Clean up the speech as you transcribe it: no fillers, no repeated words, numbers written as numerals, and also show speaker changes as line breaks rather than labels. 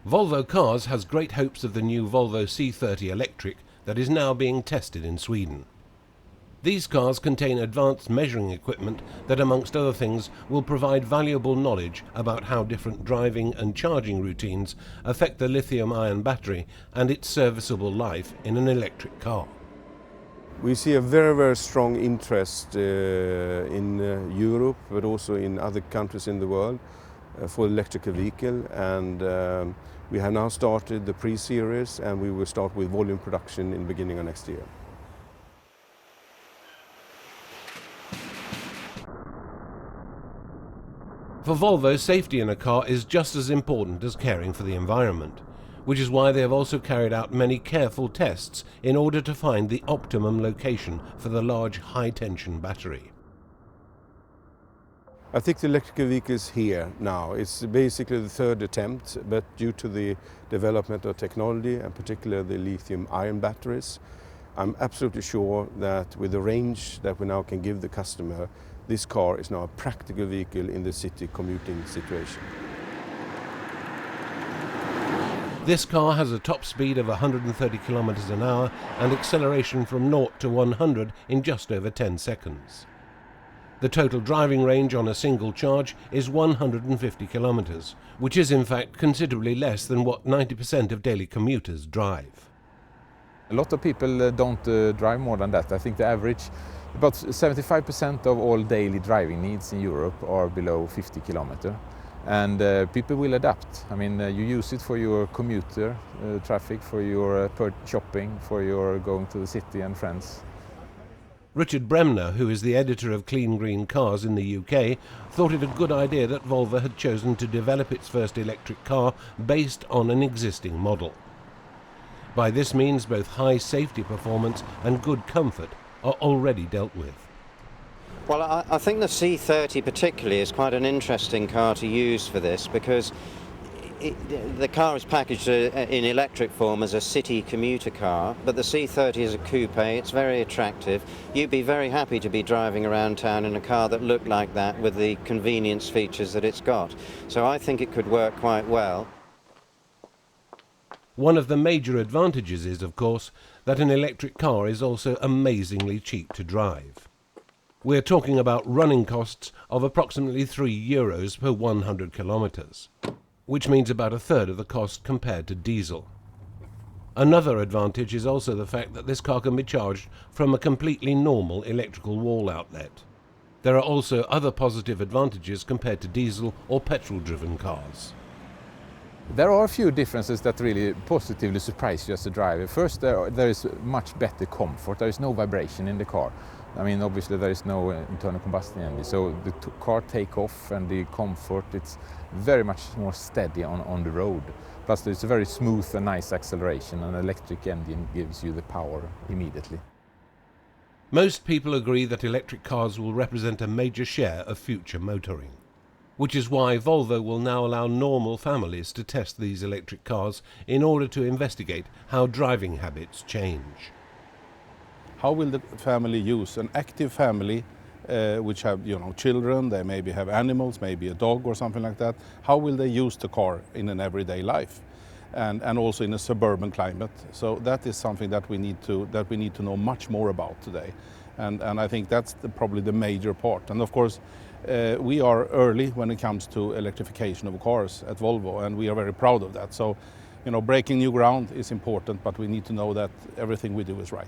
Volvo Cars has great hopes of the new Volvo C30 electric that is now being tested in Sweden. These cars contain advanced measuring equipment that, amongst other things, will provide valuable knowledge about how different driving and charging routines affect the lithium-ion battery and its serviceable life in an electric car.
We see a very, very strong interest in Europe, but also in other countries in the world for electrical vehicle, and we have now started the pre-series, and we will start with volume production in the beginning of next year.
For Volvo, safety in a car is just as important as caring for the environment, which is why they have also carried out many careful tests in order to find the optimum location for the large high-tension battery.
I think the electrical vehicle is here now. It's basically the third attempt, but due to the development of technology, and particularly the lithium-ion batteries, I'm absolutely sure that with the range that we now can give the customer, this car is now a practical vehicle in the city commuting situation.
This car has a top speed of 130 kilometers an hour and acceleration from 0 to 100 in just over 10 seconds. The total driving range on a single charge is 150 kilometers, which is in fact considerably less than what 90% of daily commuters drive.
A lot of people don't drive more than that. I think the average, about 75% of all daily driving needs in Europe are below 50 kilometers. And people will adapt. I mean, you use it for your commuter traffic, for your shopping, for your going to the city and friends.
Richard Bremner, who is the editor of Clean Green Cars in the UK, thought it a good idea that Volvo had chosen to develop its first electric car based on an existing model. By this means, both high safety performance and good comfort are already dealt with.
Well, I think the C30 particularly is quite an interesting car to use for this, because the car is packaged in electric form as a city commuter car, but the C30 is a coupe. It's very attractive. You'd be very happy to be driving around town in a car that looked like that with the convenience features that it's got. So I think it could work quite well.
One of the major advantages is, of course, that an electric car is also amazingly cheap to drive. We're talking about running costs of approximately €3 per 100 kilometers, which means about a third of the cost compared to diesel. Another advantage is also the fact that this car can be charged from a completely normal electrical wall outlet. There are also other positive advantages compared to diesel or petrol-driven cars.
There are a few differences that really positively surprise you as a driver. First, there is much better comfort. There is no vibration in the car. I mean, obviously there is no internal combustion engine, so the car take off and the comfort, it's very much more steady on the road. Plus there's a very smooth and nice acceleration, and an electric engine gives you the power immediately.
Most people agree that electric cars will represent a major share of future motoring, which is why Volvo will now allow normal families to test these electric cars in order to investigate how driving habits change.
How will the family use an active family which have children, they maybe have animals, maybe a dog or something like that. How will they use the car in an everyday life and also in a suburban climate? So that is something that we need to know much more about today. And I think that's probably the major part. And of course, we are early when it comes to electrification of cars at Volvo, and we are very proud of that. So, breaking new ground is important, but we need to know that everything we do is right.